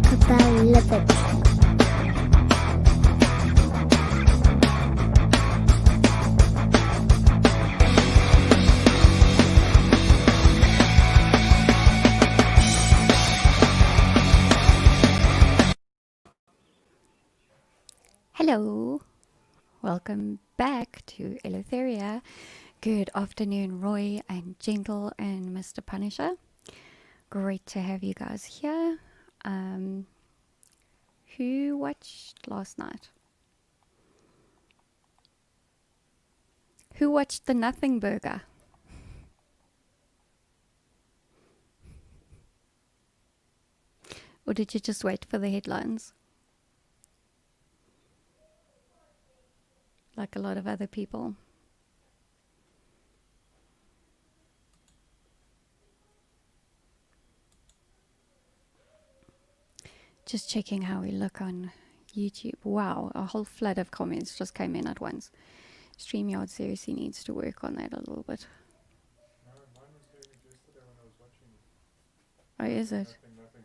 talk about liberties. Hello, welcome back to Eleutheria. Good afternoon, Roy and Gentle and Mr. Punisher. Great to have you guys here. Who watched last night? Who watched the Nothing Burger? Or did you just wait for the headlines? Like a lot of other people. Just checking how we look on YouTube. Wow, a whole flood of comments just came in at once. StreamYard seriously needs to work on that a little bit. No, mine was doing it yesterday when I was watching. Oh, is it? Nothing.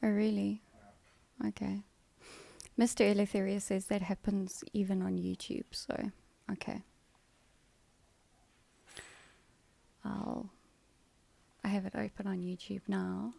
Oh, really? Yeah. Okay. Mr. Eleutheria says that happens even on YouTube, so, okay. I have it open on YouTube now.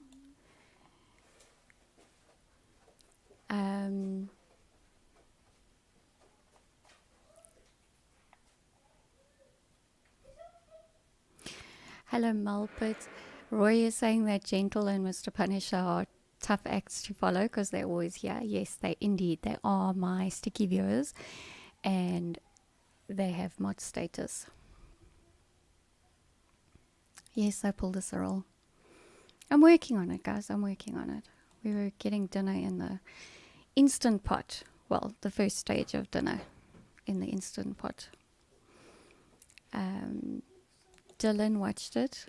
Hello, Mulpit. Roy is saying that Gentle and Mr. Punisher are tough acts to follow because they're always here. Yes, they are my sticky viewers, and they have mod status. Yes, I pulled a Cyril. I'm working on it, guys. I'm working on it. We were getting dinner in the Instant Pot. Well, the first stage of dinner in the Instant Pot. Dylan watched it.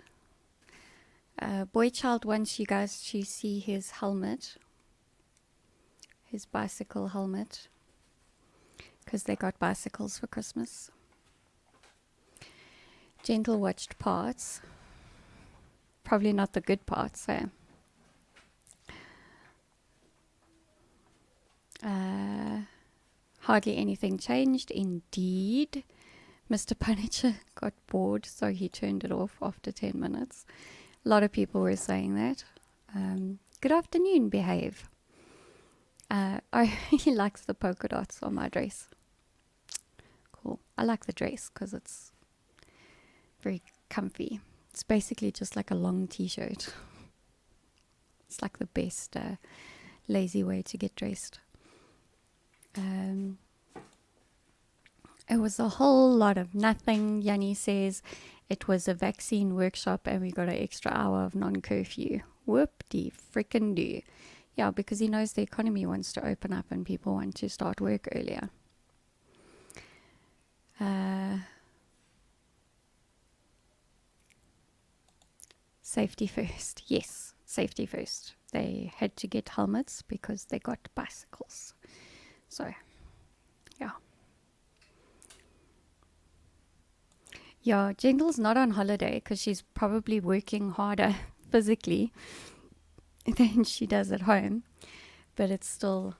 Boychild wants you guys to see his helmet. His bicycle helmet. Because they got bicycles for Christmas. Gentle watched parts. Probably not the good parts, eh? Hardly anything changed, indeed. Mr. Punisher got bored, so he turned it off after 10 minutes. A lot of people were saying that. Good afternoon, Behave. He likes the polka dots on my dress. Cool. I like the dress because it's very comfy. It's basically just like a long t-shirt. It's like the best lazy way to get dressed. It was a whole lot of nothing. Yanni says it was a vaccine workshop and we got an extra hour of non-curfew. Whoop-de frickin' do. Yeah, because he knows the economy wants to open up and people want to start work earlier. Safety first. Yes, safety first. They had to get helmets because they got bicycles. So, yeah. Yeah, Gentle's not on holiday because she's probably working harder physically than she does at home. But it's still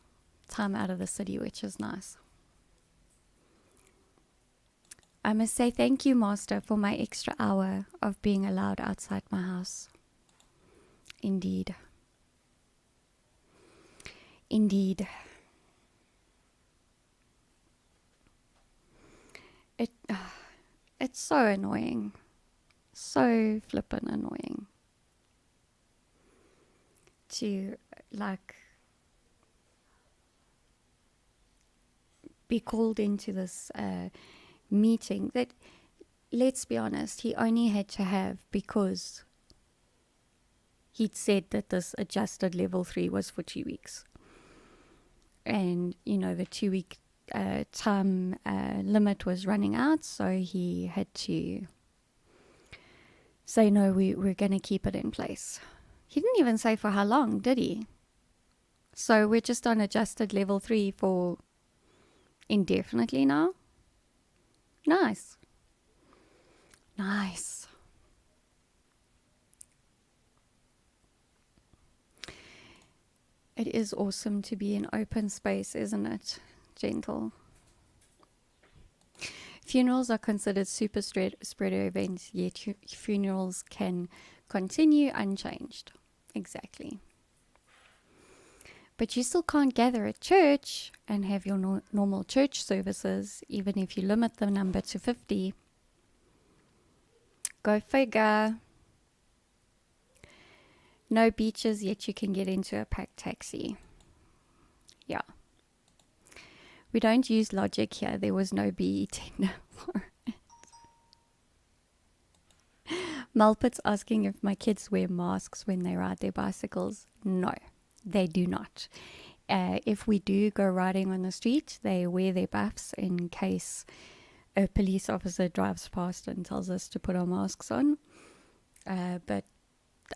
time out of the city, which is nice. I must say thank you, Master, for my extra hour of being allowed outside my house. Indeed. Indeed. It's so annoying. So flippin' annoying. To, like, be called into this meeting that, let's be honest, he only had to have because he'd said that this adjusted level 3 was for 2 weeks. And, you know, the 2 week time limit was running out, so he had to say, no, we're going to keep it in place. He didn't even say for how long, did he? So we're just on adjusted level 3 for indefinitely now? Nice. Nice. It is awesome to be in open space, isn't it, Gentle? Funerals are considered super spreader events, yet funerals can continue unchanged. Exactly. But you still can't gather at church and have your normal church services, even if you limit the number to 50. Go figure. No beaches, yet you can get into a packed taxi. Yeah. We don't use logic here. There was no BE tender for it. Mulpit's asking if my kids wear masks when they ride their bicycles. No, they do not. If we do go riding on the street, they wear their buffs in case a police officer drives past and tells us to put our masks on. But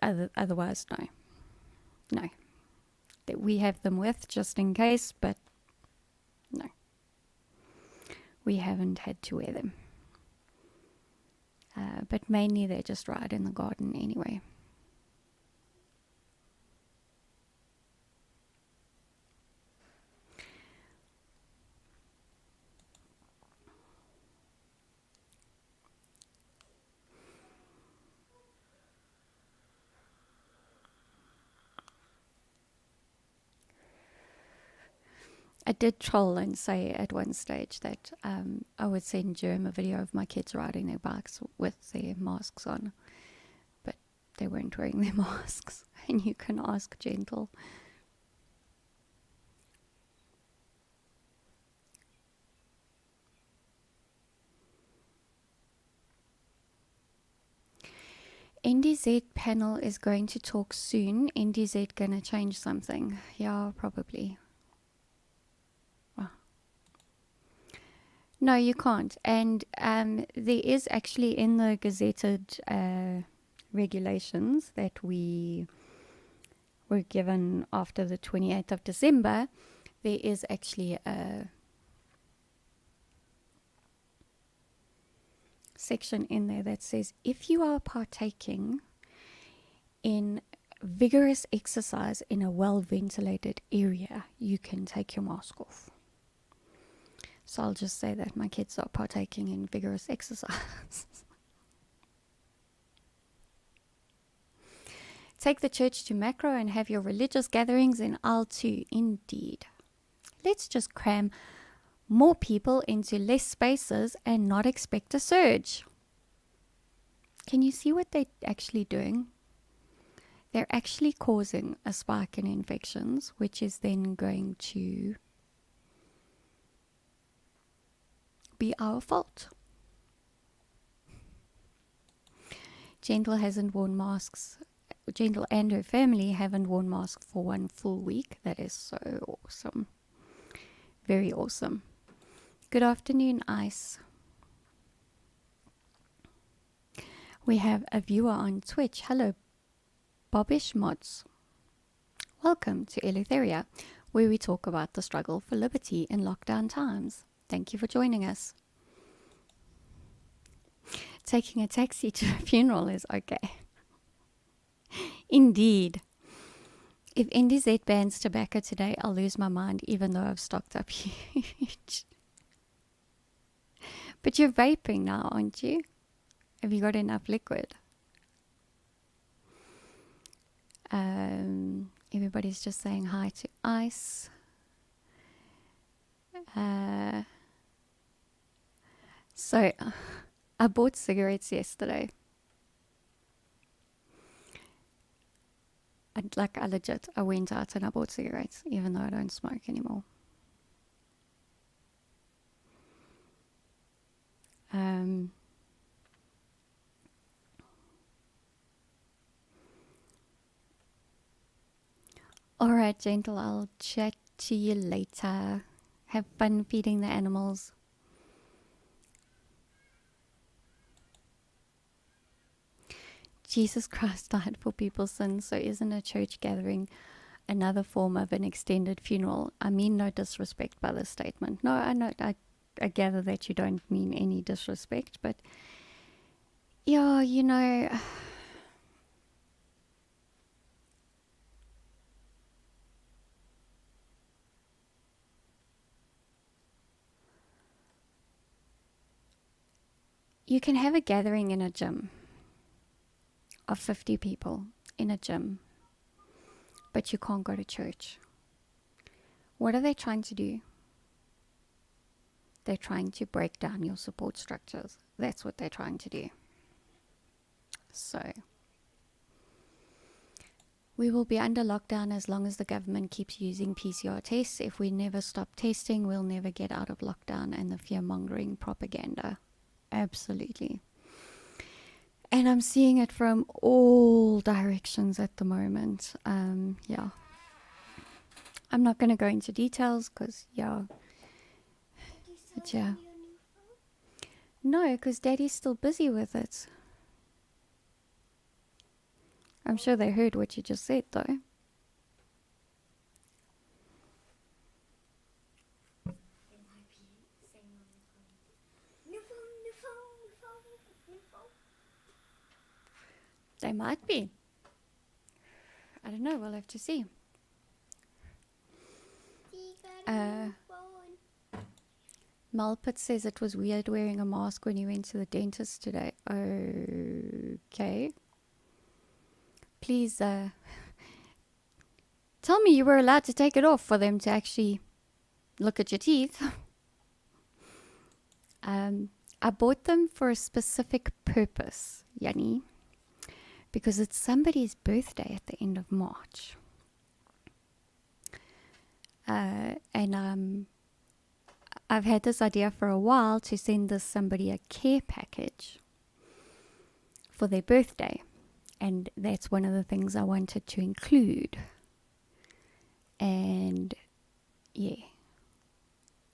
otherwise, no. No. We have them with just in case, but no. We haven't had to wear them. But mainly they just ride in the garden anyway. I did troll and say at one stage that I would send Jerm a video of my kids riding their bikes with their masks on. But they weren't wearing their masks. And you can ask Gentle. NDZ panel is going to talk soon. NDZ gonna change something? Yeah, probably. No, you can't. And there is actually in the gazetted regulations that we were given after the 28th of December, there is actually a section in there that says if you are partaking in vigorous exercise in a well-ventilated area, you can take your mask off. So I'll just say that my kids are partaking in vigorous exercise. Take the church to macro and have your religious gatherings in aisle 2. Indeed. Let's just cram more people into less spaces and not expect a surge. Can you see what they're actually doing? They're actually causing a spike in infections, which is then going to be our fault. Gentle hasn't worn masks. Gentle and her family haven't worn masks for 1 full week. That is so awesome. Very awesome. Good afternoon, Ice. We have a viewer on Twitch. Hello, Bobbish Mods. Welcome to Eleutheria, where we talk about the struggle for liberty in lockdown times. Thank you for joining us. Taking a taxi to a funeral is okay. Indeed. If NDZ bans tobacco today, I'll lose my mind, even though I've stocked up huge. But you're vaping now, aren't you? Have you got enough liquid? Everybody's just saying hi to Ice. So, I bought cigarettes yesterday. I went out and I bought cigarettes, even though I don't smoke anymore. All right, Gentle, I'll chat to you later. Have fun feeding the animals. Jesus Christ died for people's sins, so isn't a church gathering another form of an extended funeral? I mean no disrespect by this statement. No, I know, I gather that you don't mean any disrespect, but yeah, you know, You can have a gathering in a gym of 50 people in a gym, but you can't go to church. What are they trying to do? They're trying to break down your support structures. That's what they're trying to do. So, we will be under lockdown as long as the government keeps using PCR tests. If we never stop testing, we'll never get out of lockdown and the fear-mongering propaganda. Absolutely. And I'm seeing it from all directions at the moment. Yeah. I'm not going to go into details because, yeah. But yeah. No, because Daddy's still busy with it. I'm sure they heard what you just said, though. They might be. I don't know. We'll have to see. Malpit says it was weird wearing a mask when you went to the dentist today. Okay. Please tell me you were allowed to take it off for them to actually look at your teeth. I bought them for a specific purpose, Yanni, because it's somebody's birthday at the end of March. And I've had this idea for a while to send this somebody a care package for their birthday. And that's one of the things I wanted to include. And yeah,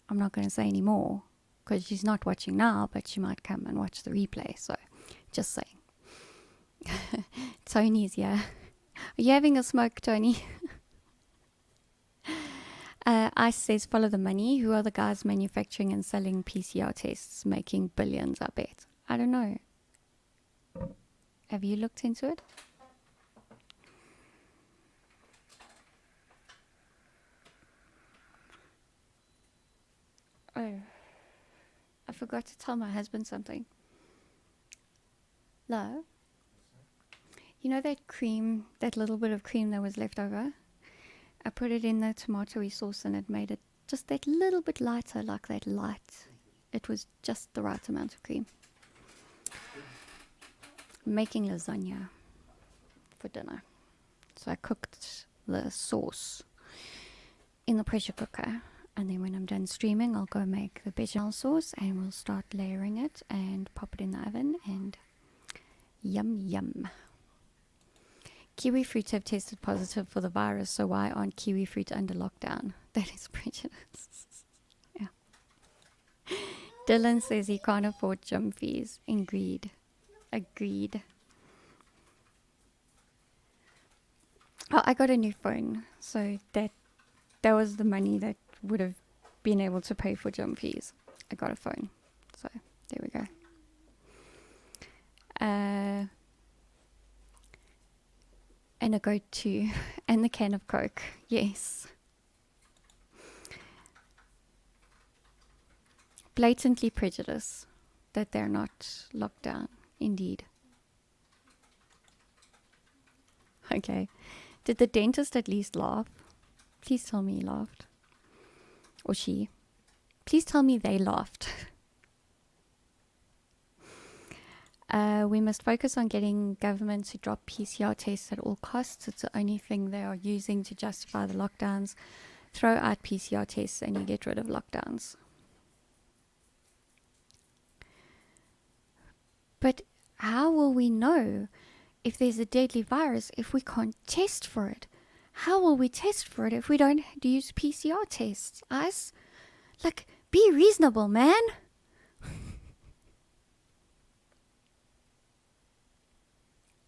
I'm not going to say any more because she's not watching now, but she might come and watch the replay. So just saying. Tony's here. Are you having a smoke, Tony? Ice says, follow the money. Who are the guys manufacturing and selling PCR tests, making billions, I bet? I don't know. Have you looked into it? Oh, I forgot to tell my husband something. Love, you know that cream, that little bit of cream that was left over? I put it in the tomatoey sauce and it made it just that little bit lighter, like that light. It was just the right amount of cream. Making lasagna for dinner. So I cooked the sauce in the pressure cooker. And then when I'm done streaming, I'll go make the bechamel sauce and we'll start layering it and pop it in the oven and yum yum. Kiwi fruits have tested positive for the virus, so why aren't kiwi fruit under lockdown? That is prejudice. Yeah. Dylan says he can't afford gym fees. Agreed. Oh, I got a new phone, so that was the money that would have been able to pay for gym fees. I got a phone, so there we go. And a goat too, and the can of Coke. Yes. Blatantly prejudice that they're not locked down. Indeed. Okay. Did the dentist at least laugh? Please tell me he laughed. Or she. Please tell me they laughed. We must focus on getting government to drop PCR tests at all costs. It's the only thing they are using to justify the lockdowns. Throw out PCR tests and you get rid of lockdowns. But how will we know if there's a deadly virus if we can't test for it? How will we test for it if we don't use PCR tests? Us? Like, be reasonable, man.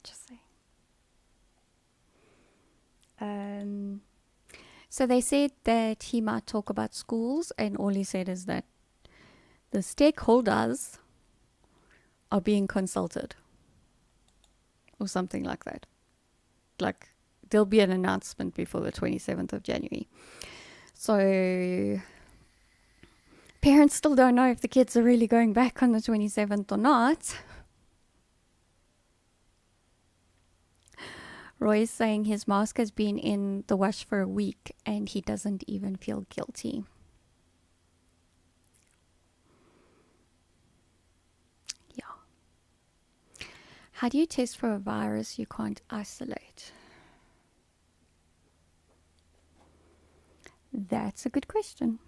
Just saying. So they said that he might talk about schools, and all he said is that the stakeholders are being consulted. Or something like that. Like, there'll be an announcement before the 27th of January. So Parents still don't know if the kids are really going back on the 27th or not. Roy is saying his mask has been in the wash for a week and he doesn't even feel guilty. Yeah. How do you test for a virus you can't isolate? That's a good question.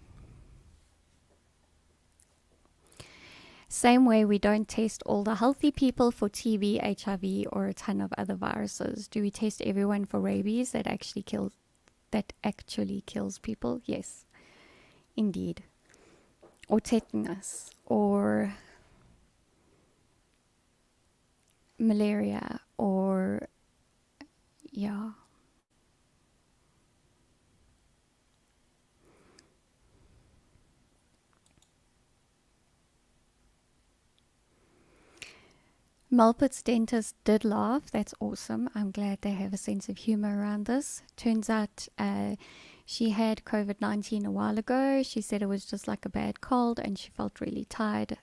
Same way we don't test all the healthy people for TB, HIV, or a ton of other viruses. Do we test everyone for rabies that actually kills people? Yes, indeed. Or tetanus, or malaria, or yeah. Mulpit's dentist did laugh. That's awesome. I'm glad they have a sense of humor around this. Turns out she had COVID-19 a while ago. She said it was just like a bad cold and she felt really tired.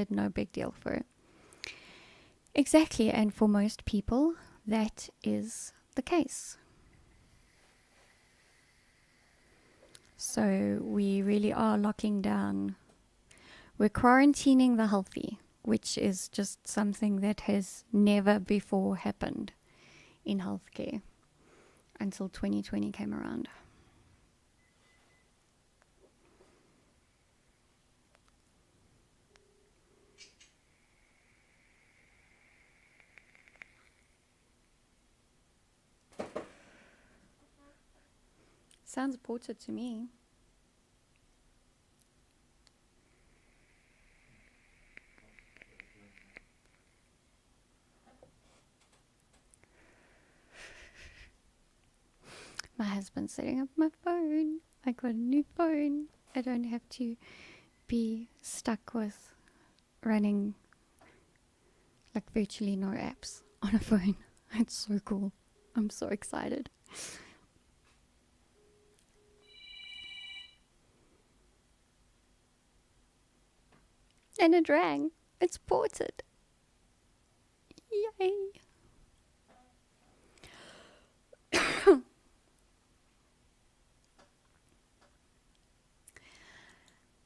No big deal for her. Exactly. And for most people, that is the case. So we really are locking down. We're quarantining the healthy, which is just something that has never before happened in healthcare until 2020 came around. Sounds ported to me. My husband's setting up my phone. I got a new phone. I don't have to be stuck with running like virtually no apps on a phone. It's so cool. I'm so excited. And it rang. It's ported. Yay.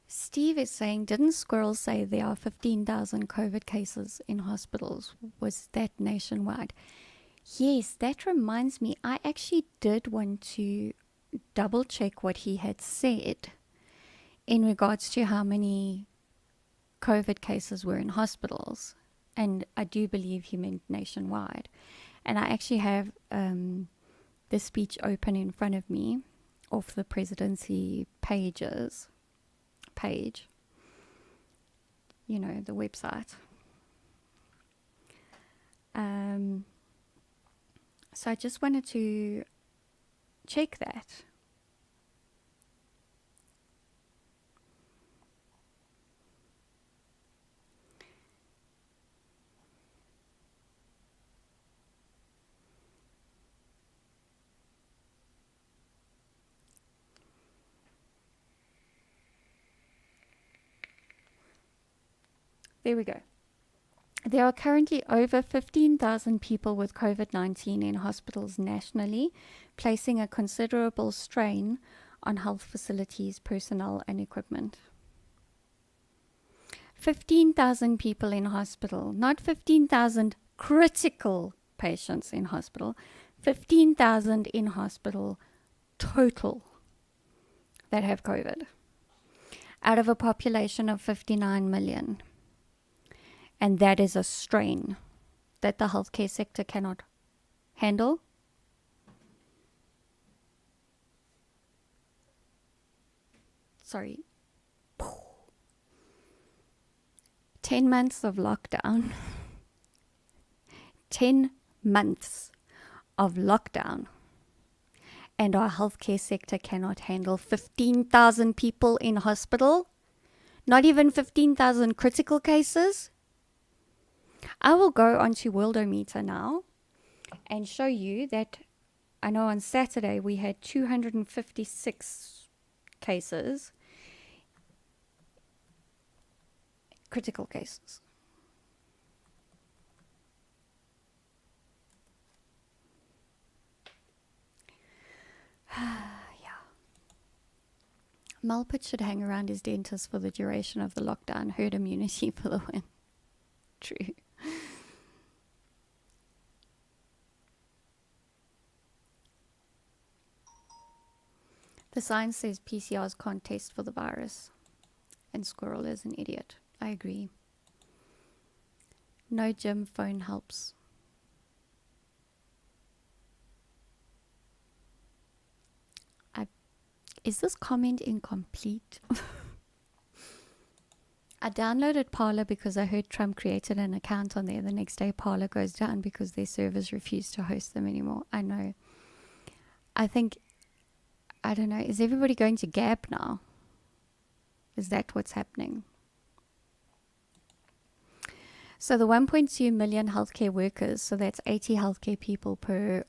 Steve is saying, didn't Squirrel say there are 15,000 COVID cases in hospitals? Was that nationwide? Yes, that reminds me. I actually did want to double check what he had said in regards to how many COVID cases were in hospitals. And I do believe he meant nationwide. And I actually have the speech open in front of me off the presidency page, you know, the website. So I just wanted to check that. There we go. There are currently over 15,000 people with COVID-19 in hospitals nationally, placing a considerable strain on health facilities, personnel, and equipment. 15,000 people in hospital, not 15,000 critical patients in hospital, 15,000 in hospital total that have COVID, out of a population of 59 million. And that is a strain that the healthcare sector cannot handle. Sorry. 10 months of lockdown. 10 months of lockdown. And our healthcare sector cannot handle 15,000 people in hospital. Not even 15,000 critical cases. I will go onto Worldometer now and show you that I know on Saturday we had 256 cases critical cases. Yeah. Mulpit should hang around his dentist for the duration of the lockdown. Herd immunity for the win. True. The science says PCRs can't test for the virus. And Squirrel is an idiot. I agree. No gym phone helps. Is this comment incomplete? I downloaded Parler because I heard Trump created an account on there. The next day Parler goes down because their servers refuse to host them anymore. I know. I think, I don't know, is everybody going to Gab now? Is that what's happening? So the 1.2 million healthcare workers, so that's 80 healthcare people per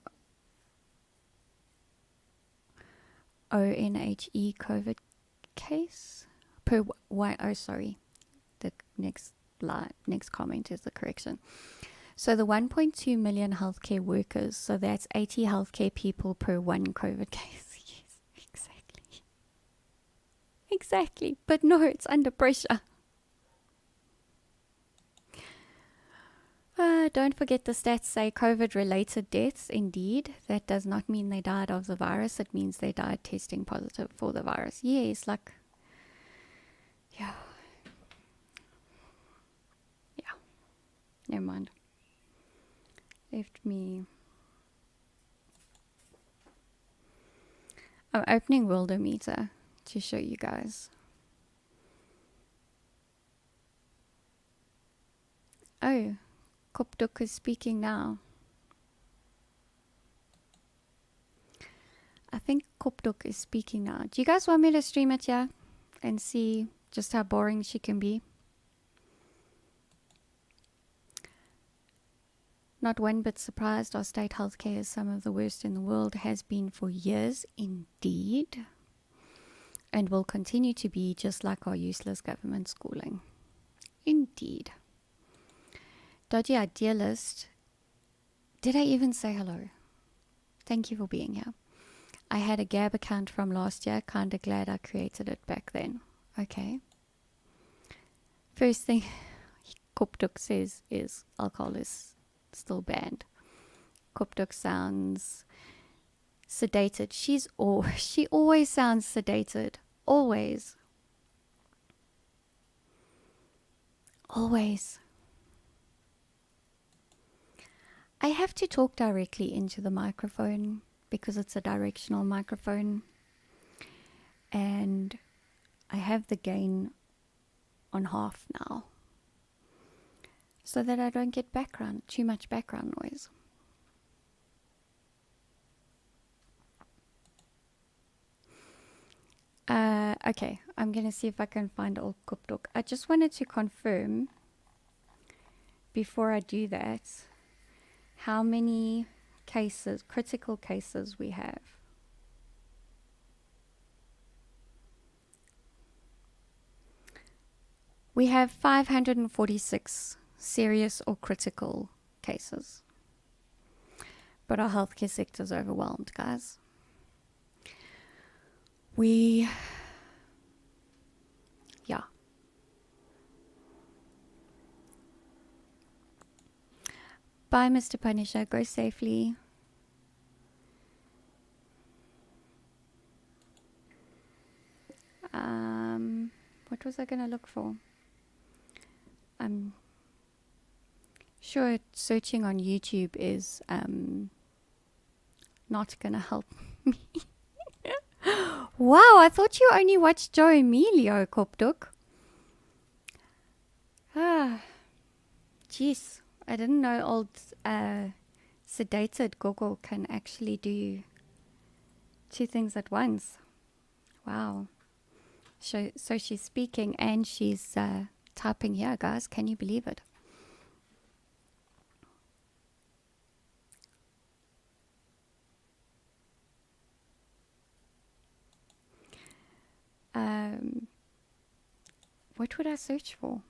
ONHE COVID case per sorry, the next comment is the correction. So the 1.2 million healthcare workers, so that's 80 healthcare people per one COVID case. Yes, exactly. But no, it's under pressure. Don't forget the stats say COVID-related deaths. Indeed, that does not mean they died of the virus. It means they died testing positive for the virus. Yes, like, yeah. Never mind. Left me. I'm opening Worldometer to show you guys. Oh, Kopduk is speaking now. I think Kopduk is speaking now. Do you guys want me to stream it here and see just how boring she can be? Not one bit surprised. Our state healthcare is some of the worst in the world. Has been for years, indeed. And will continue to be, just like our useless government schooling. Indeed. Dodgy Idealist. Did I even say hello? Thank you for being here. I had a Gab account from last year. Kinda glad I created it back then. Okay. First thing Kopduk says is alcohol is still banned. Kopduk sounds sedated. She always sounds sedated. Always. Always. I have to talk directly into the microphone because it's a directional microphone. And I have the gain on half now, so that I don't get too much background noise. Okay, I'm going to see if I can find old Kopduk. I just wanted to confirm, before I do that, how many cases, critical cases we have. We have 546 serious or critical cases. But our healthcare sector is overwhelmed, guys. Yeah. Bye, Mr. Punisher. Go safely. What was I going to look for? I'm sure searching on YouTube is not going to help me. Wow, I thought you only watched Joe Emilio, Kopduk. Jeez, I didn't know old sedated Gogo can actually do two things at once. Wow. So she's speaking and she's typing here, guys. Can you believe it? What would I search for?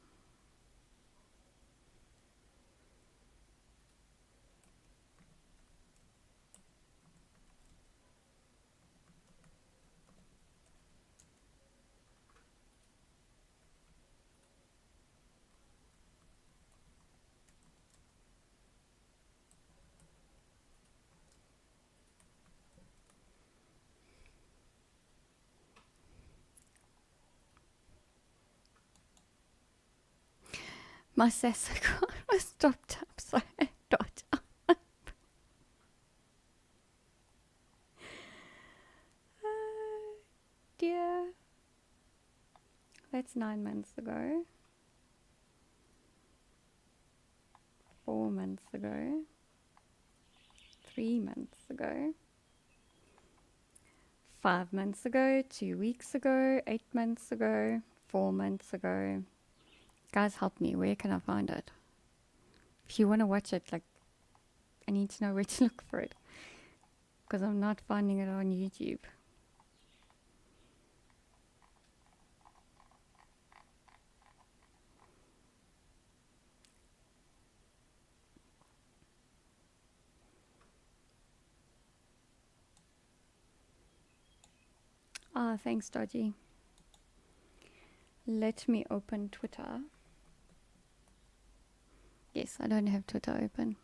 My sassafras was chopped up, so I dot up. Dear. That's 9 months ago. 4 months ago. 3 months ago. 5 months ago. 2 weeks ago. 8 months ago. 4 months ago. Guys, help me. Where can I find it? If you want to watch it, like, I need to know where to look for it. Because I'm not finding it on YouTube. Ah, thanks, Dodgy. Let me open Twitter. Yes, I don't have Twitter open.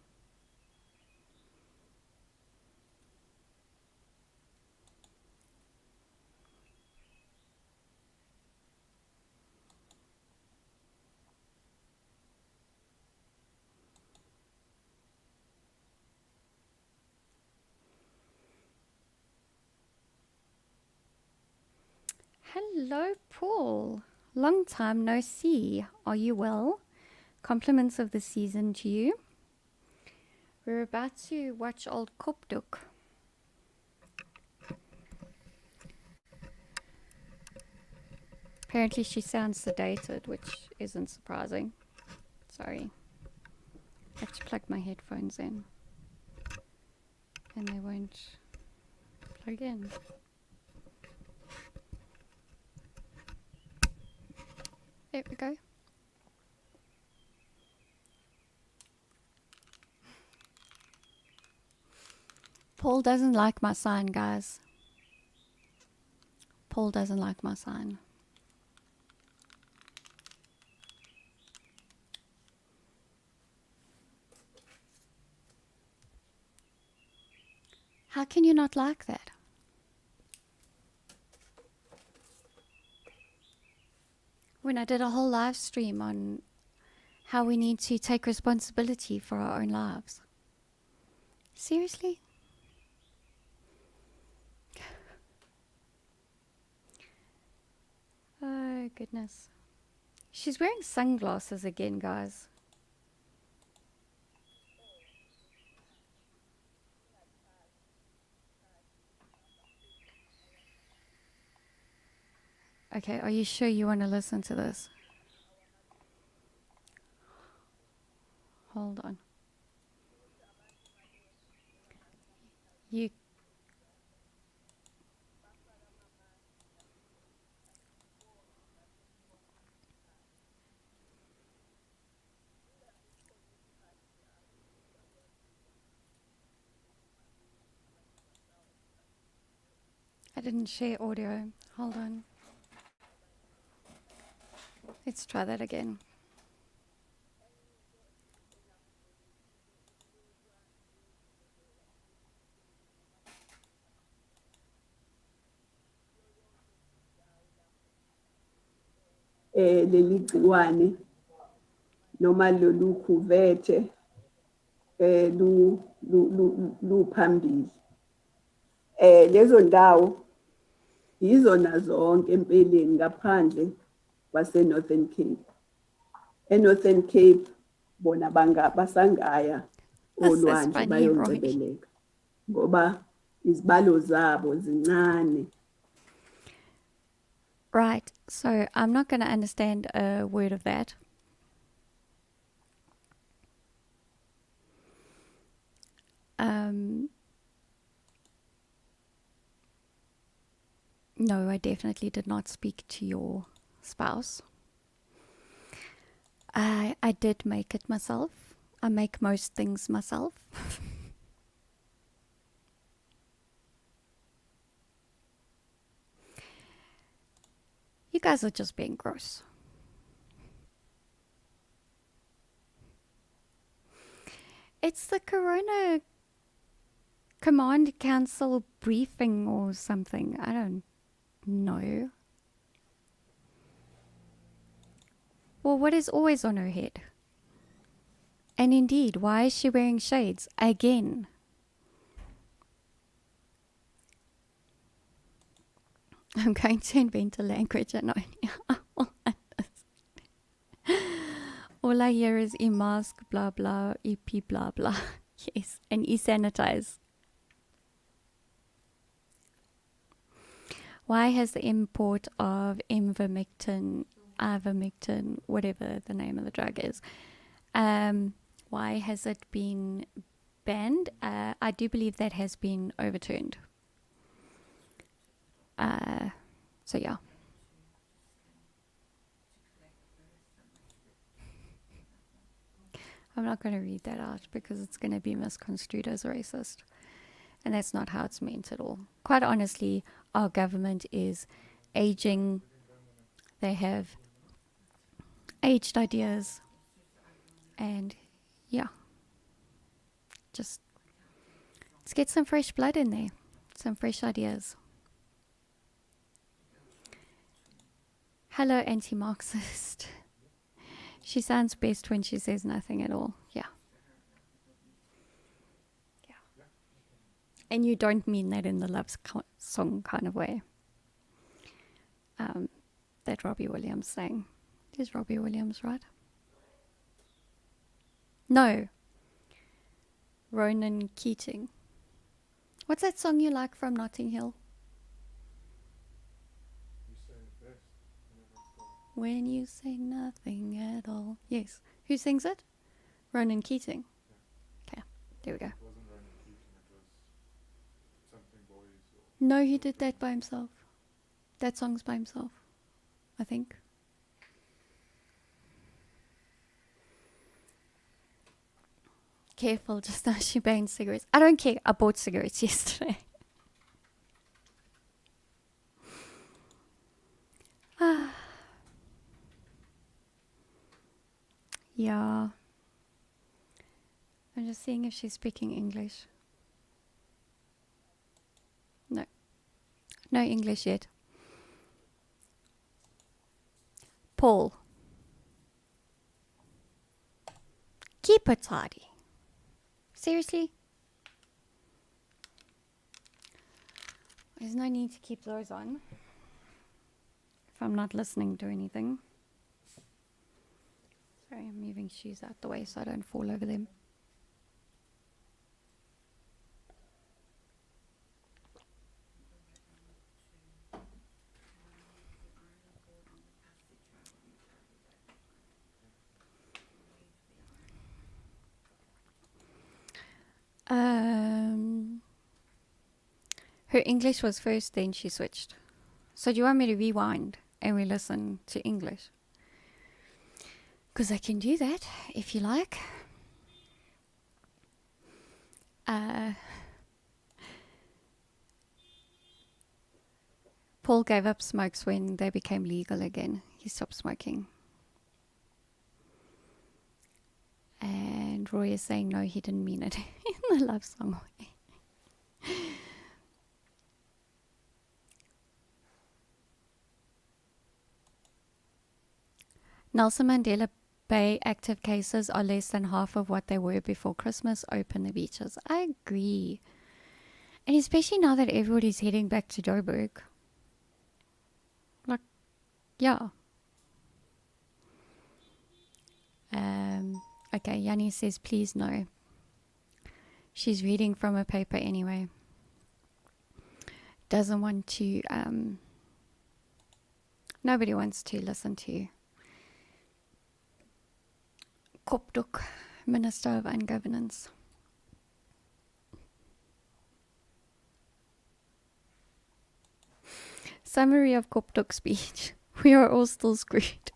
Hello, Paul. Long time no see. Are you well? Compliments of the season to you. We're about to watch Old Kopduk. Apparently she sounds sedated, which isn't surprising. Sorry. I have to plug my headphones in. And they won't plug in. There we go. Paul doesn't like my sign, guys. Paul doesn't like my sign. How can you not like that? When I did a whole live stream on how we need to take responsibility for our own lives. Seriously? Oh, goodness. She's wearing sunglasses again, guys. Okay, are you sure you want to listen to this? Hold on. You... I didn't share audio. Hold on. Let's try that again. Leli gciwane noma lolu khuvethe luphambili. Lezo ndawo izona zonke empeleni ngaphandle kwase Northern Cape. Northern Cape bona basangaya olwandle bayoncebeleka ngoba izibalo zabo zincane. Right, so I'm not going to understand a word of that. No, I definitely did not speak to your spouse. I did make it myself. I make most things myself. You guys are just being gross. It's the Corona Command Council briefing or something. I don't know. Well, what is always on her head? And indeed, why is she wearing shades again? I'm going to invent a language and only I will understand. All I hear is e-mask, blah, blah, EP, blah, blah. Yes, and e-sanitize. Why has the import of ivermectin, whatever the name of the drug is, why has it been banned? I do believe that has been overturned. So yeah. I'm not going to read that out because it's going to be misconstrued as racist. And that's not how it's meant at all. Quite honestly, our government is aging. They have aged ideas. And yeah, just let's get some fresh blood in there. Some fresh ideas. Hello, anti-Marxist. She sounds best when she says nothing at all. Yeah. Yeah. And you don't mean that in the love song kind of way. That Robbie Williams sang. Is Robbie Williams, right? No. Ronan Keating. What's that song you like from Notting Hill? You say it best. Whenever it's called. When you say nothing at all. Yes. Who sings it? Ronan Keating. Okay, there we go. It wasn't Ronan Keating, it was something boys or... No, he did that by himself. That song's by himself, I think. Careful, just now she banned cigarettes. I don't care. I bought cigarettes yesterday. Yeah. I'm just seeing if she's speaking English. No. No English yet. Paul. Keep it tidy. Seriously? There's no need to keep those on if I'm not listening to anything. Sorry, I'm moving shoes out the way so I don't fall over them. Her English was first, then she switched. So do you want me to rewind and we listen to English? Because I can do that if you like. Paul gave up smokes when they became legal again. He stopped smoking. And Roy is saying no, he didn't mean it in the love song way. Nelson Mandela Bay active cases are less than half of what they were before Christmas. Open the beaches. I agree. And especially now that everybody's heading back to Joburg. Like, yeah. Okay, Yanni says please no. She's reading from a paper anyway. Doesn't want to, nobody wants to listen to Kopduk, Minister of Ungovernance. Summary of Kopduk's speech. We are all still screwed.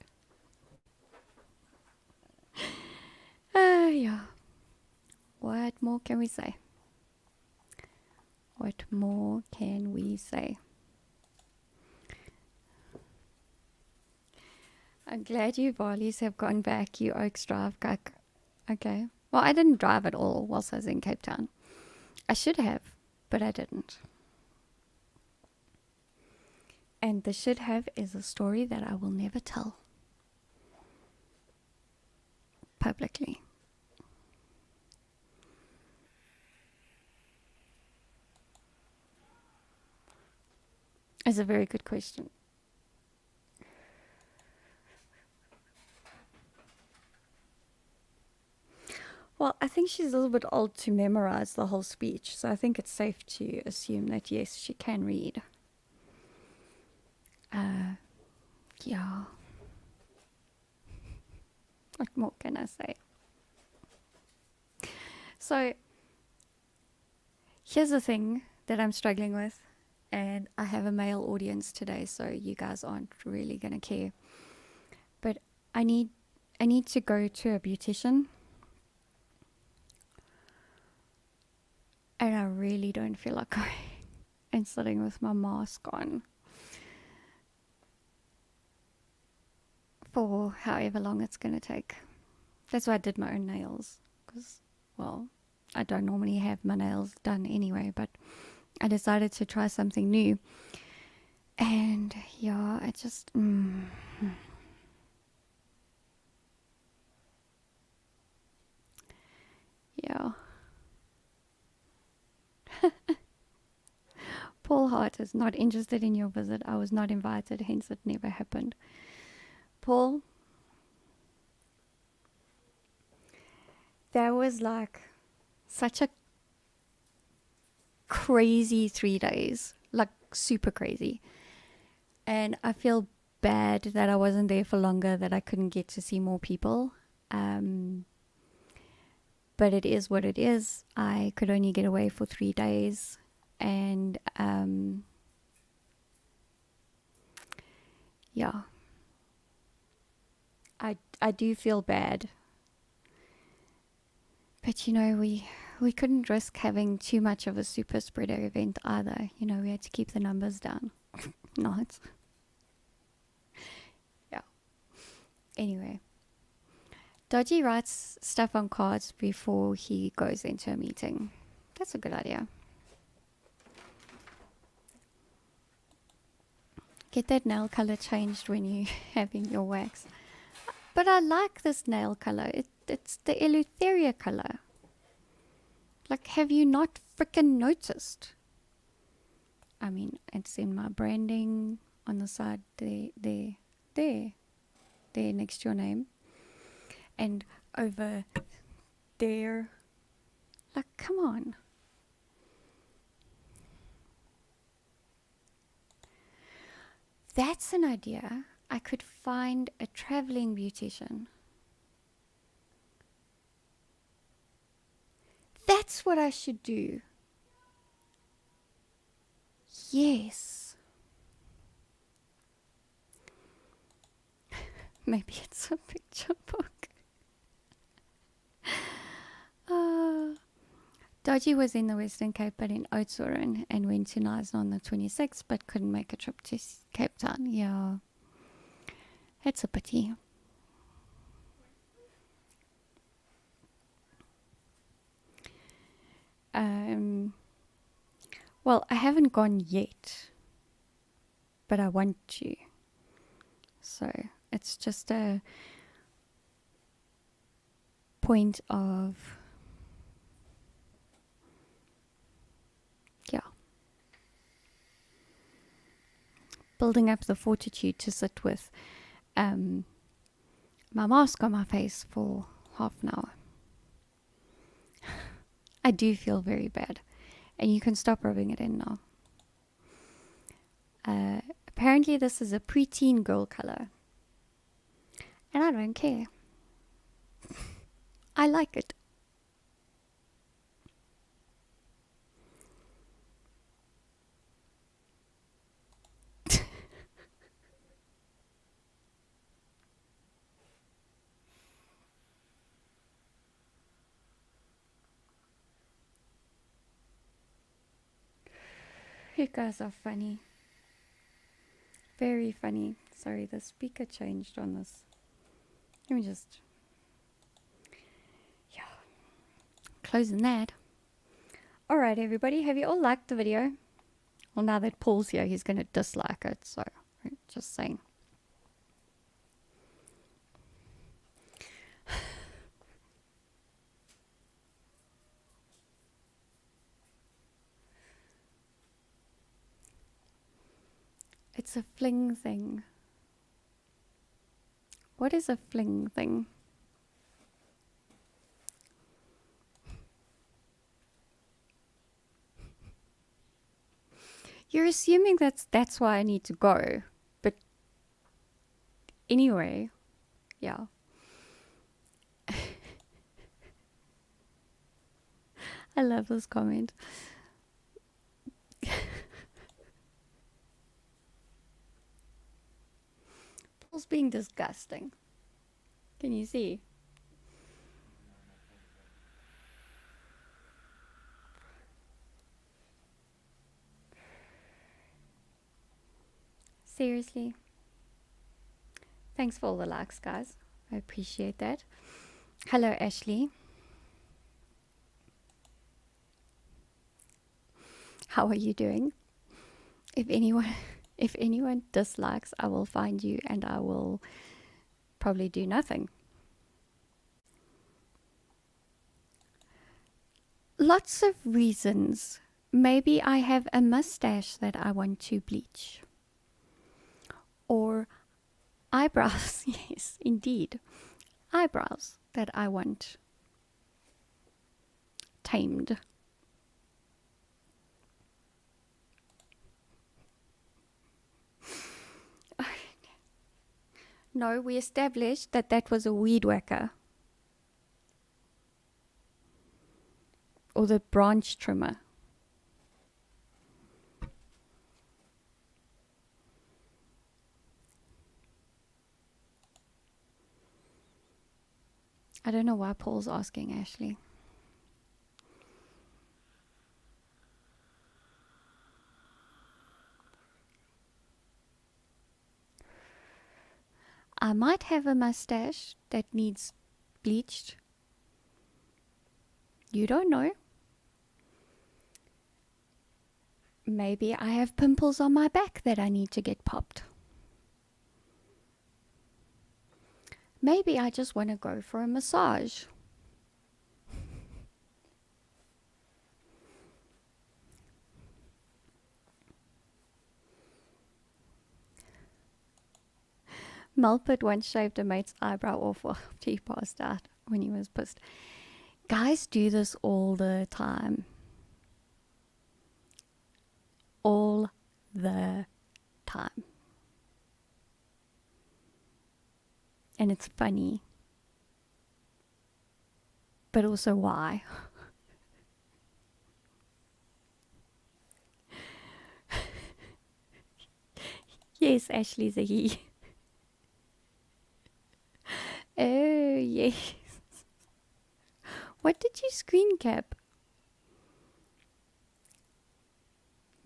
Yeah. What more can we say? What more can we say? I'm glad you Varleys have gone back, you Oaks Drive cuck. Okay. Well, I didn't drive at all whilst I was in Cape Town. I should have, but I didn't. And the should have is a story that I will never tell publicly. It's a very good question. Well, I think she's a little bit old to memorize the whole speech, so I think it's safe to assume that yes, she can read. Yeah. What more can I say? So, here's the thing that I'm struggling with, and I have a male audience today, so you guys aren't really gonna care. But I need to go to a beautician, and I really don't feel like going and sitting with my mask on for however long it's gonna take. That's why I did my own nails, because, well, I don't normally have my nails done anyway, but I decided to try something new. And yeah, I just yeah. Paul Hart is not interested in your visit. I was not invited, hence it never happened. Paul, that was like such a crazy 3 days, like super crazy. And I feel bad that I wasn't there for longer, that I couldn't get to see more people. But it is what it is. I could only get away for 3 days. And yeah, I do feel bad. But you know, we couldn't risk having too much of a super spreader event either. You know, we had to keep the numbers down. Not. Yeah. Anyway. Dodgy writes stuff on cards before he goes into a meeting. That's a good idea. Get that nail color changed when you're having your wax. But I like this nail color. It's the Eleutheria color. Like, have you not freaking noticed? I mean, it's in my branding on the side there next to your name. And over there. Like, come on. That's an idea. I could find a traveling beautician. That's what I should do. Yes. Maybe it's a picture book. Dodgy was in the Western Cape but in Oudtshoorn and went to Nice on the 26th but couldn't make a trip to Cape Town. Yeah. It's a pity. Well, I haven't gone yet, but I want to. So it's just a point of, building up the fortitude to sit with my mask on my face for half an hour. I do feel very bad. And you can stop rubbing it in now. Apparently this is a preteen girl color. And I don't care. I like it. You guys are funny. Very funny. Sorry, the speaker changed on this. Let me just... Yeah. Closing that. Alright, everybody. Have you all liked the video? Well, now that Paul's here, he's going to dislike it. So, just saying. It's a fling thing. What is a fling thing? You're assuming that's why I need to go. But anyway, yeah. I love this comment. Paul's being disgusting. Can you see? Seriously. Thanks for all the likes, guys. I appreciate that. Hello, Ashley. How are you doing? If anyone dislikes, I will find you and I will probably do nothing. Lots of reasons. Maybe I have a mustache that I want to bleach. Or eyebrows. Yes, indeed. Eyebrows that I want tamed. No, we established that was a weed whacker. Or the branch trimmer. I don't know why Paul's asking, Ashley. I might have a mustache that needs bleached. You don't know. Maybe I have pimples on my back that I need to get popped. Maybe I just want to go for a massage. Mulpit once shaved a mate's eyebrow off after he passed out when he was pissed. Guys do this all the time. All the time. And it's funny. But also why? Yes, Ashley's a he. Oh, yes. What did you screen cap?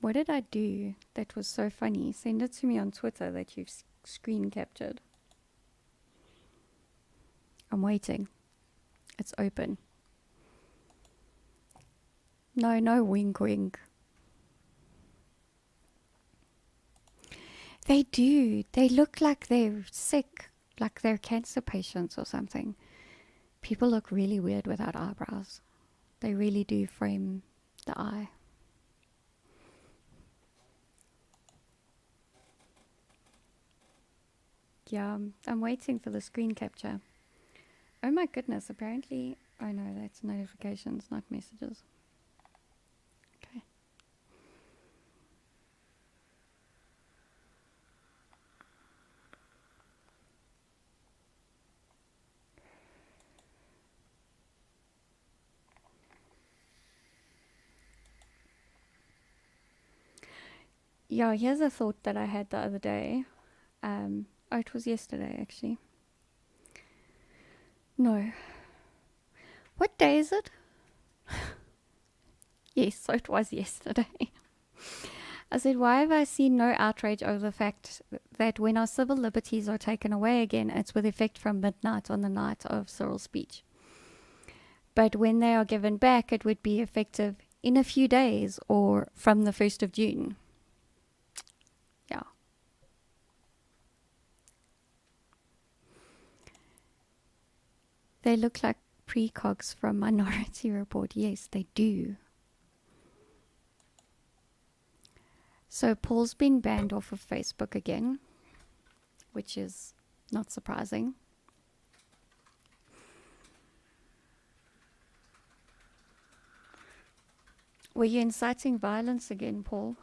What did I do that was so funny? Send it to me on Twitter that you've screen captured. I'm waiting. It's open. No wink wink. They do. They look like they're sick, like they're cancer patients or something. People look really weird without eyebrows. They really do frame the eye. Yeah, I'm waiting for the screen capture. Oh my goodness, apparently... Oh no, that's notifications, not messages. Okay. Yeah, here's a thought that I had the other day. Oh, it was yesterday, actually. No. What day is it? Yes, so it was yesterday. I said, why have I seen no outrage over the fact that when our civil liberties are taken away again, it's with effect from midnight on the night of Cyril's speech. But when they are given back, it would be effective in a few days or from the 1st of June. Yeah. They look like precogs from Minority Report. Yes, they do. So Paul's been banned off of Facebook again, which is not surprising. Were you inciting violence again, Paul?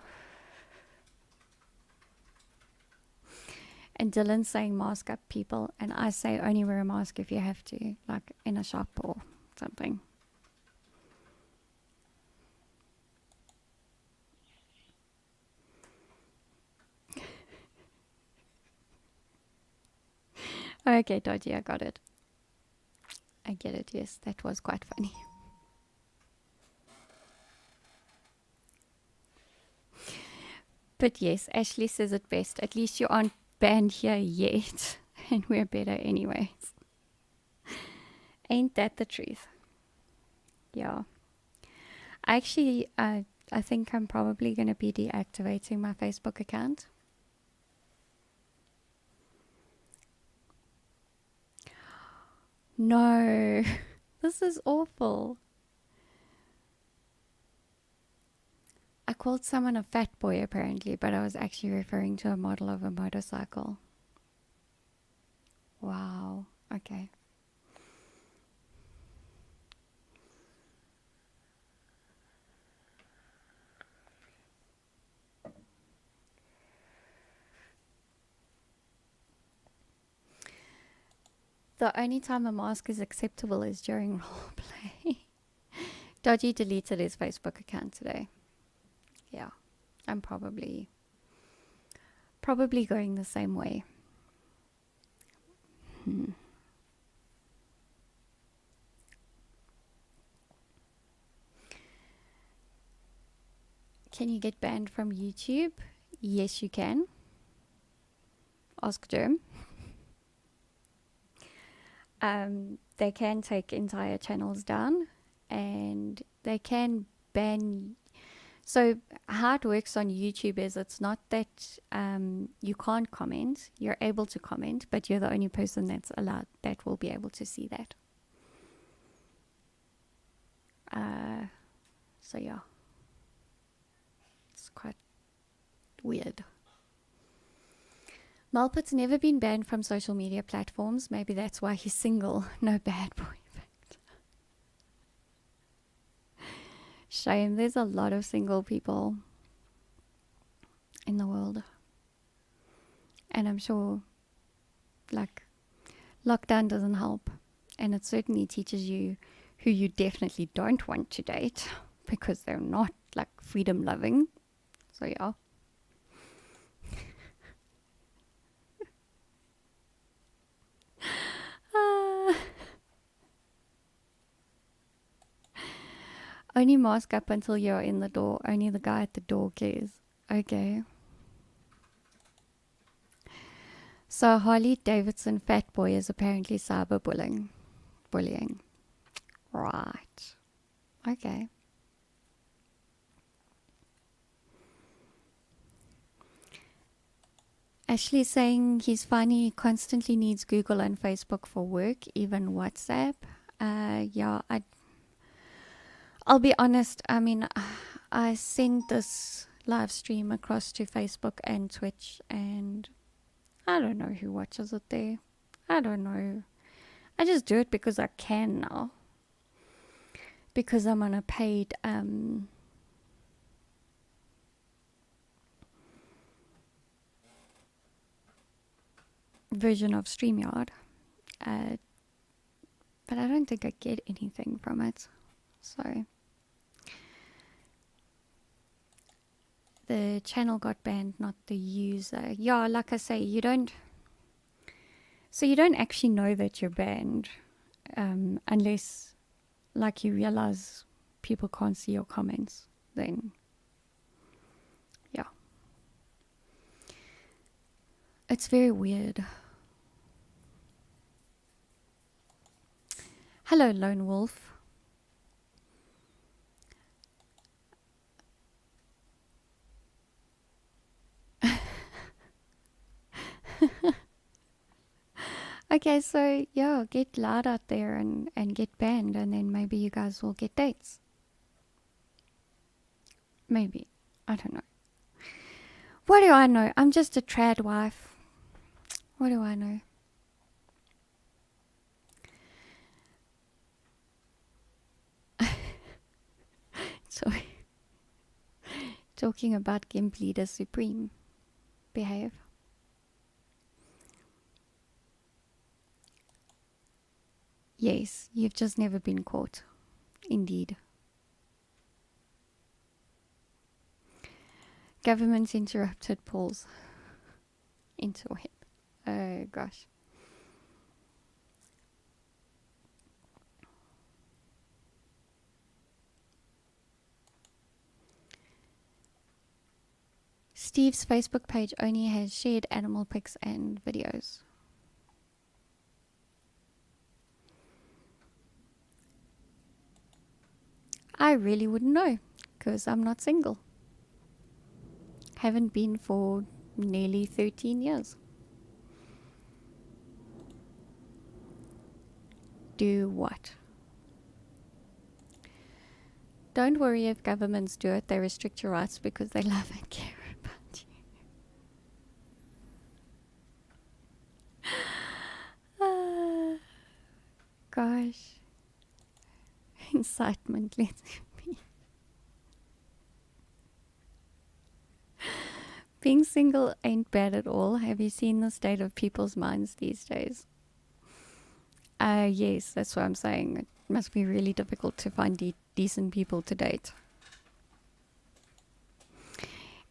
And Dylan's saying mask up, people. And I say only wear a mask if you have to, like in a shop or something. Okay, Dodgy, I got it. I get it, yes. That was quite funny. But yes, Ashley says it best. At least you aren't banned here yet. And we're better anyways. Ain't that the truth? Yeah. Actually, I think I'm probably going to be deactivating my Facebook account. No, this is awful. I called someone a fat boy apparently, but I was actually referring to a model of a motorcycle. Wow, okay. The only time a mask is acceptable is during roleplay. Dodgy deleted his Facebook account today. Yeah, I'm probably going the same way. Can you get banned from YouTube? Yes, you can. Ask Germ. They can take entire channels down, and they can ban. So how it works on YouTube is it's not that you can't comment. You're able to comment, but you're the only person that's allowed that will be able to see that. So yeah, it's quite weird. Malput's never been banned from social media platforms. Maybe that's why he's single. No bad boy effect. Shame. There's a lot of single people in the world. And I'm sure, like, lockdown doesn't help. And it certainly teaches you who you definitely don't want to date because they're not, like, freedom loving. So, yeah. Only mask up until you're in the door. Only the guy at the door cares. Okay. So Harley Davidson fat boy is apparently cyberbullying. Bullying. Right. Okay. Ashley saying he's funny, constantly needs Google and Facebook for work, even WhatsApp. Yeah, I'll be honest. I mean, I sent this live stream across to Facebook and Twitch, and I don't know who watches it there. I don't know. I just do it because I can now. Because I'm on a paid version of StreamYard. But I don't think I get anything from it. So the channel got banned, not the user. Yeah, like I say, you don't actually know that you're banned unless, like, you realize people can't see your comments. Then, yeah. It's very weird. Hello, Lone Wolf. Okay, so yeah, get loud out there and get banned, and then maybe you guys will get dates. Maybe. I don't know. What do I know? I'm just a trad wife. What do I know? So, talking about GIMP Leader Supreme. Behave. Yes, you've just never been caught. Indeed. Government interrupted Paul's interweb. Oh gosh. Steve's Facebook page only has shared animal pics and videos. I really wouldn't know, because I'm not single. Haven't been for nearly 13 years. Do what? Don't worry if governments do it, they restrict your rights because they love and care about you. Gosh. Incitement, let's be. Being single ain't bad at all. Have you seen the state of people's minds these days? Yes, that's what I'm saying. It must be really difficult to find decent people to date.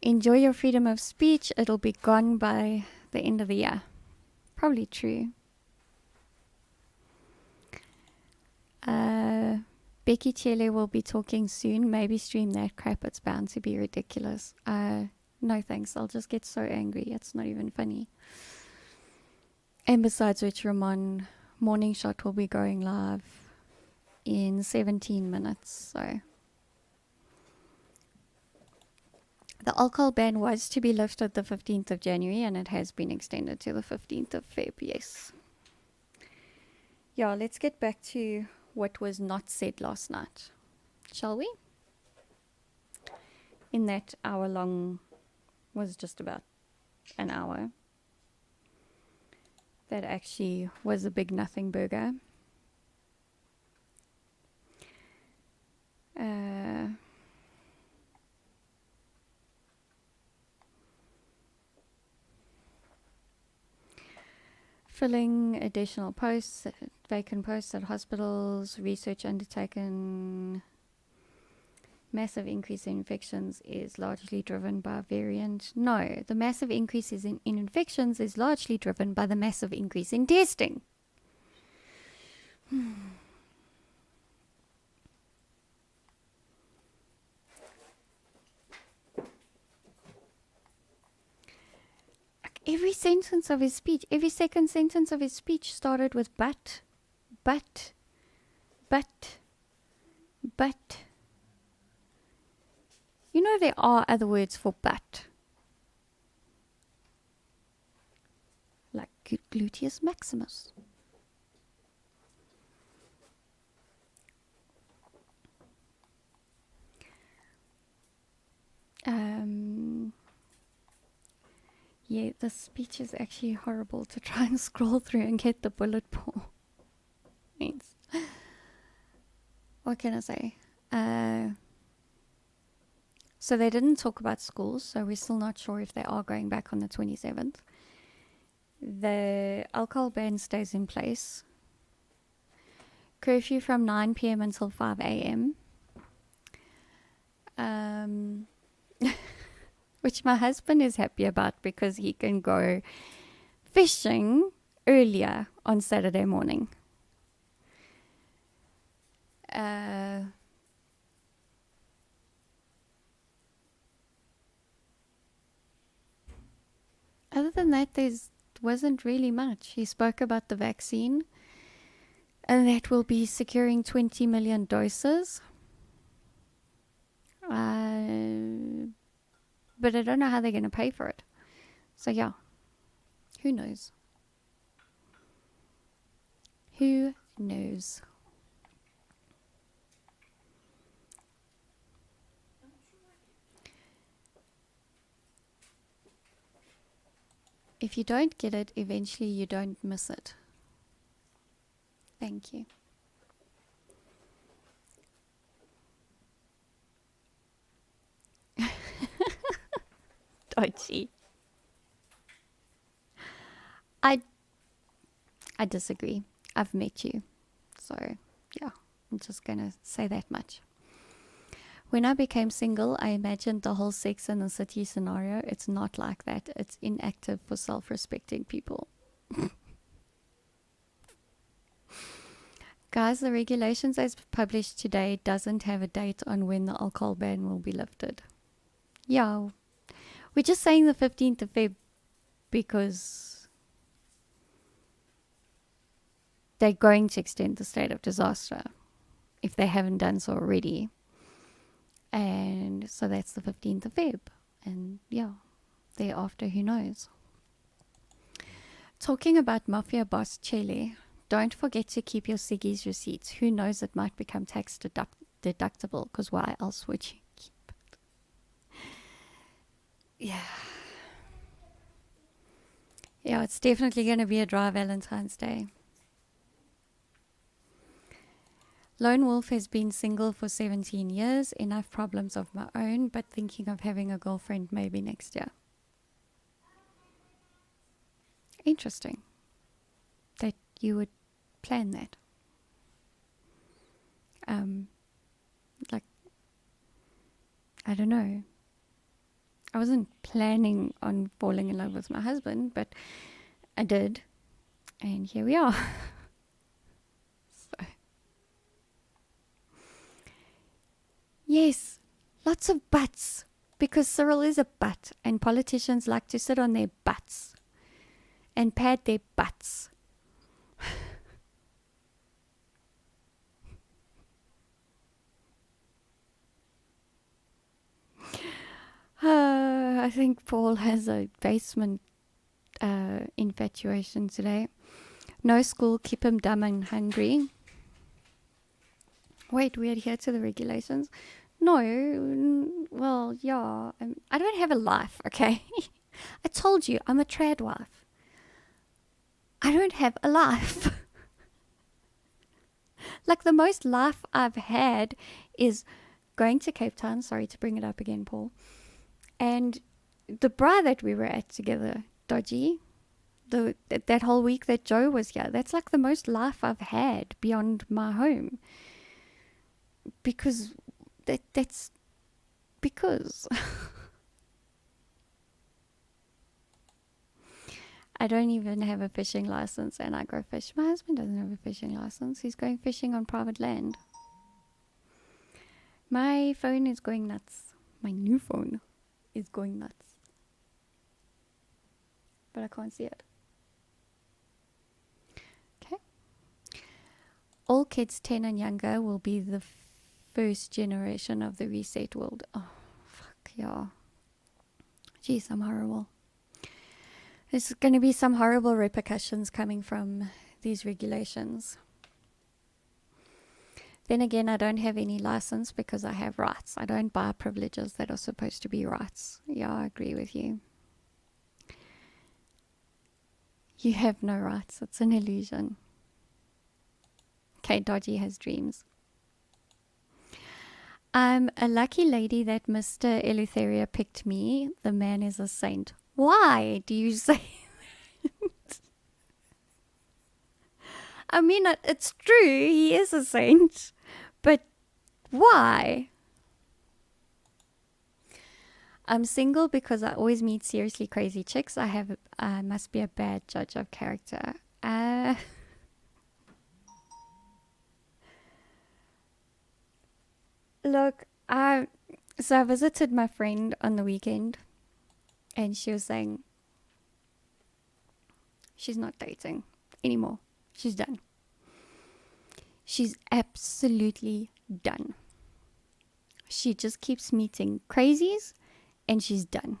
Enjoy your freedom of speech. It'll be gone by the end of the year. Probably true. Becky Chele will be talking soon. Maybe stream that crap. It's bound to be ridiculous. No thanks. I'll just get so angry. It's not even funny. And besides which, Ramon Morning Shot will be going live in 17 minutes. So the alcohol ban was to be lifted the 15th of January, and it has been extended to the 15th of Feb. Yes. Yeah, let's get back to what was not said last night, shall we? In that hour long, was just about an hour. That actually was a big nothing burger. Filling additional posts, vacant posts at hospitals, research undertaken. Massive increase in infections is largely driven by variant. No, the massive increases in infections is largely driven by the massive increase in testing. Every sentence of his speech, every second sentence of his speech started with but. You know there are other words for but. Like gluteus maximus. Yeah, the speech is actually horrible to try and scroll through and get the bullet points. What can I say? So they didn't talk about schools, so we're still not sure if they are going back on the 27th. The alcohol ban stays in place. Curfew from 9 p.m. until 5 a.m. Which my husband is happy about because he can go fishing earlier on Saturday morning. Other than that, there wasn't really much. He spoke about the vaccine, and that will be securing 20 million doses. But I don't know how they're going to pay for it. So yeah, who knows? Who knows? If you don't get it, eventually you don't miss it. Thank you. Dodgy. I disagree. I've met you. So, yeah, I'm just going to say that much. When I became single, I imagined the whole Sex in the City scenario. It's not like that. It's inactive for self-respecting people. Guys, the regulations as published today doesn't have a date on when the alcohol ban will be lifted. Yeah, we're just saying the 15th of Feb because they're going to extend the state of disaster if they haven't done so already. And so that's the 15th of Feb. And yeah, thereafter, who knows? Talking about mafia boss Chele, don't forget to keep your Siggy's receipts. Who knows, it might become tax deductible, because why else would you keep it? Yeah. Yeah, it's definitely going to be a dry Valentine's Day. Lone Wolf has been single for 17 years, enough problems of my own, but thinking of having a girlfriend maybe next year. Interesting that you would plan that. Like, I don't know. I wasn't planning on falling in love with my husband, but I did. And here we are. So. Yes, lots of butts. Because Cyril is a butt, and politicians like to sit on their butts and pad their butts. I think Paul has a basement infatuation today. No school, keep him dumb and hungry. Wait, we adhere to the regulations? No, well, yeah. I don't have a life, okay? I told you, I'm a trad wife. I don't have a life. Like, the most life I've had is going to Cape Town. Sorry to bring it up again, Paul. And the bra that we were at together, Dodgy, that whole week that Joe was here, that's like the most life I've had beyond my home. Because that's because I don't even have a fishing license and I go fish. My husband doesn't have a fishing license. He's going fishing on private land. My phone is going nuts. My new phone is going nuts. But I can't see it. Okay. All kids 10 and younger will be the first generation of the reset world. Oh, fuck, yeah. Jeez, I'm horrible. There's going to be some horrible repercussions coming from these regulations. Then again, I don't have any license because I have rights. I don't buy privileges that are supposed to be rights. Yeah, I agree with you. You have no rights. It's an illusion. Okay, Dodgy has dreams. I'm a lucky lady that Mr. Eleutheria picked me. The man is a saint. Why do you say that? I mean, it's true, he is a saint. But why? I'm single because I always meet seriously crazy chicks. I must be a bad judge of character. Look, I visited my friend on the weekend, and she was saying she's not dating anymore. She's done. She's absolutely done. She just keeps meeting crazies, and she's done.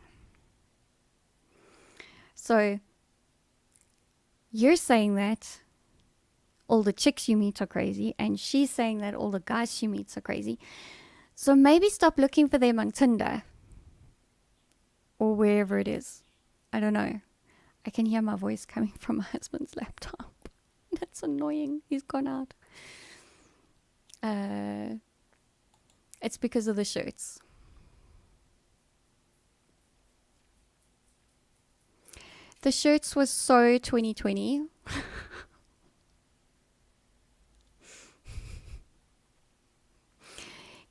So, you're saying that all the chicks you meet are crazy, and she's saying that all the guys she meets are crazy. So maybe stop looking for them on Tinder or wherever it is. I don't know. I can hear my voice coming from my husband's laptop. That's annoying. He's gone out. It's because of the shirts. The shirts was so 2020.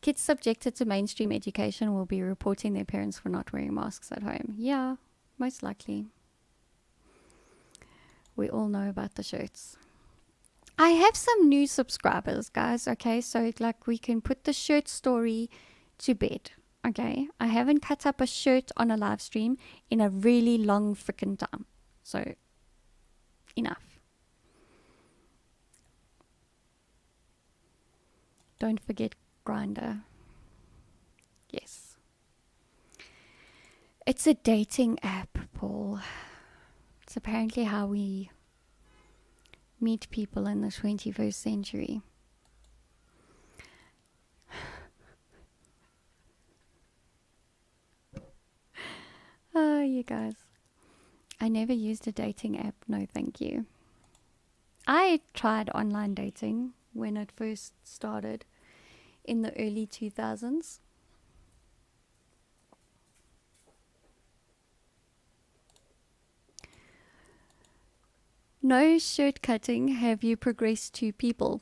Kids subjected to mainstream education will be reporting their parents for not wearing masks at home. Yeah, most likely. We all know about the shirts. I have some new subscribers, guys. Okay, so like we can put the shirt story to bed. Okay, I haven't cut up a shirt on a live stream in a really long freaking time. So, enough. Don't forget Grindr. Yes. It's a dating app, Paul. It's apparently how we meet people in the 21st century. Oh, you guys. I never used a dating app. No, thank you. I tried online dating when it first started in the early 2000s. No shirt cutting. Have you progressed to people?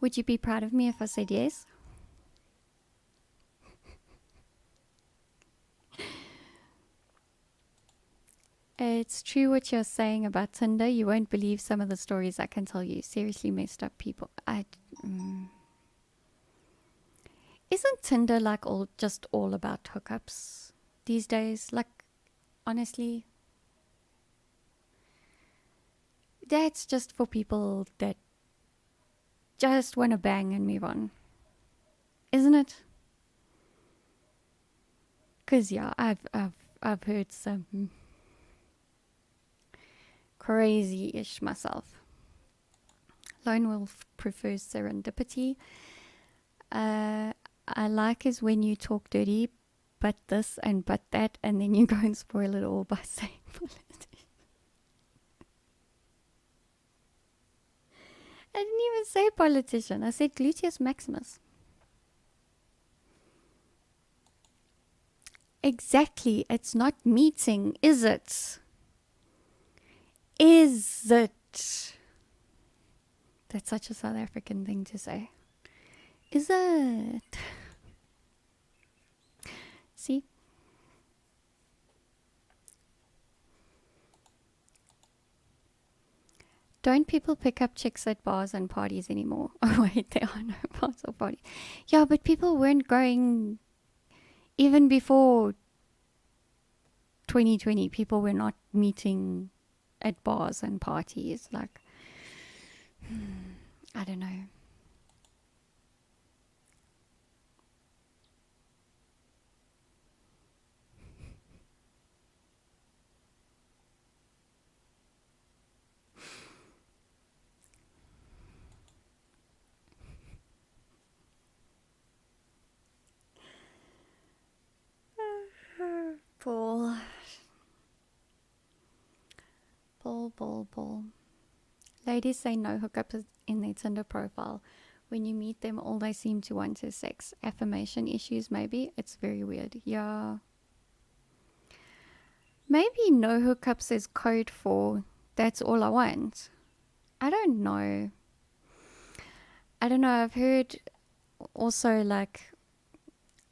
Would you be proud of me if I said yes? It's true what you're saying about Tinder. You won't believe some of the stories I can tell you. Seriously messed up people. Isn't Tinder like just all about hookups these days? Like, honestly, that's just for people that just want to bang and move on, isn't it? Cause yeah, I've heard some crazy-ish myself. Lone Wolf prefers serendipity. I like is when you talk dirty, but this and but that, and then you go and spoil it all by saying politics. I didn't even say politician. I said gluteus maximus. Exactly. It's not meeting, is it? Is it? That's such a South African thing to say. Is it? See? Don't people pick up chicks at bars and parties anymore? Oh wait, there are no bars or parties. Yeah, but people weren't going even before 2020. People were not meeting at bars and parties. Like, I don't know. Paul. Ladies say no hookups in their Tinder profile. When you meet them, all they seem to want is sex. Affirmation issues, maybe. It's very weird. Yeah. Maybe no hookups is code for that's all I want. I don't know. I've heard also like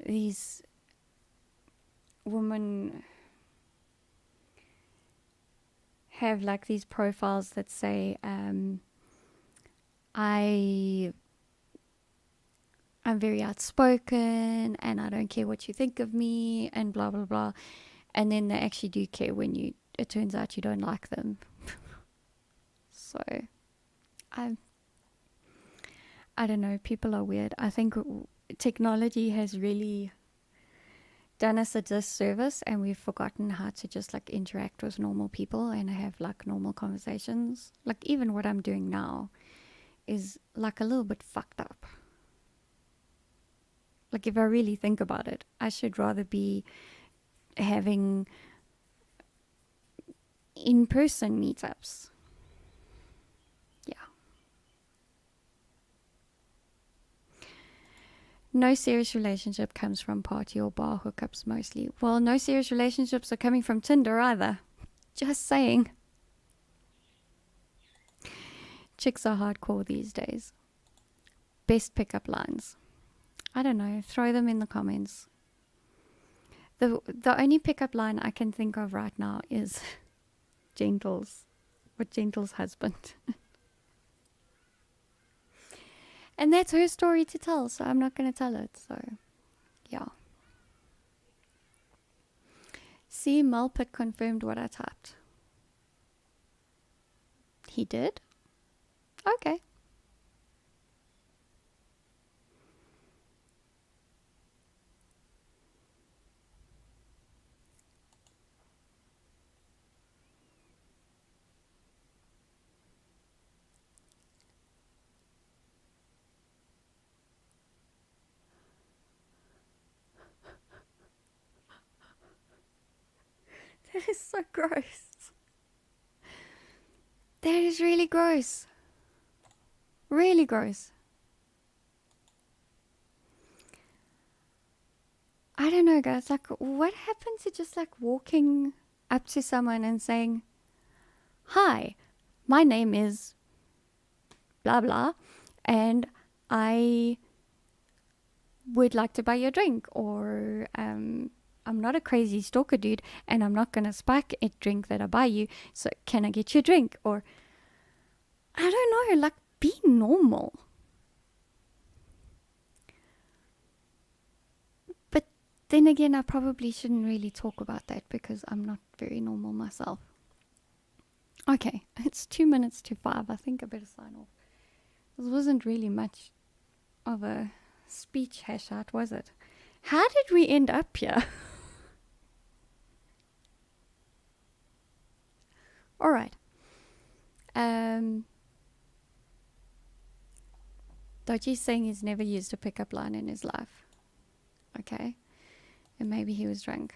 these women have like these profiles that say I'm very outspoken and I don't care what you think of me and blah blah blah, and then they actually do care when it turns out you don't like them. So I don't know, people are weird. I think technology has really done us a disservice and we've forgotten how to just like interact with normal people and have like normal conversations. Like even what I'm doing now is like a little bit fucked up. Like if I really think about it, I should rather be having in-person meetups. Yeah. No serious relationship comes from party or bar hookups mostly. Well, no serious relationships are coming from Tinder either. Just saying. Chicks are hardcore these days. Best pickup lines. I don't know. Throw them in the comments. The only pickup line I can think of right now is Gentle's husband. And that's her story to tell, so I'm not going to tell it. So, yeah. See, Mulpit confirmed what I typed. He did? Okay. That is so gross. That is really gross. Really gross. I don't know, guys. Like, what happened to just like walking up to someone and saying, "Hi, my name is blah blah, and I would like to buy you a drink," or I'm not a crazy stalker dude, and I'm not gonna spike a drink that I buy you, so can I get you a drink? Or, I don't know, like, be normal. But then again, I probably shouldn't really talk about that because I'm not very normal myself. Okay, it's 2 minutes to 5. I think I better sign off. This wasn't really much of a speech hash out, was it? How did we end up here? All right. Doji's saying he's never used a pickup line in his life. Okay. And maybe he was drunk.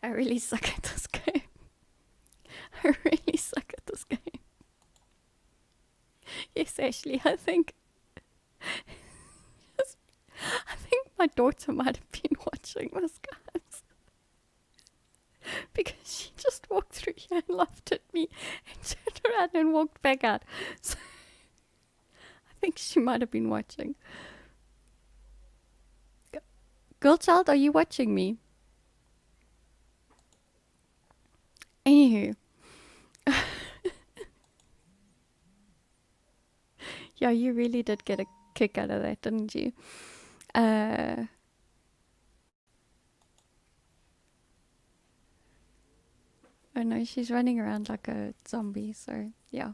I really suck at this game. I really suck at this game. Yes, Ashley, I think my daughter might have been watching this, guys. Because she just walked through here and laughed at me and turned around and walked back out. So I think she might have been watching. Girl child, are you watching me? Anywho. Yeah, you really did get a kick out of that, didn't you? Oh no, she's running around like a zombie, so yeah.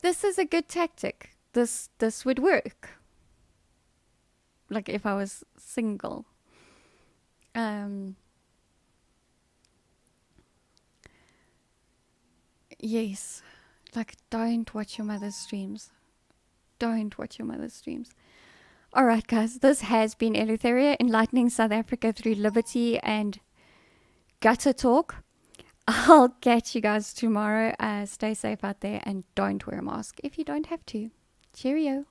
This is a good tactic. This would work. Like if I was single. Yes. Like, don't watch your mother's streams. Don't watch your mother's streams. Alright, guys. This has been Eleutheria, enlightening South Africa through liberty and gutter talk. I'll catch you guys tomorrow. Stay safe out there and don't wear a mask if you don't have to. Cheerio.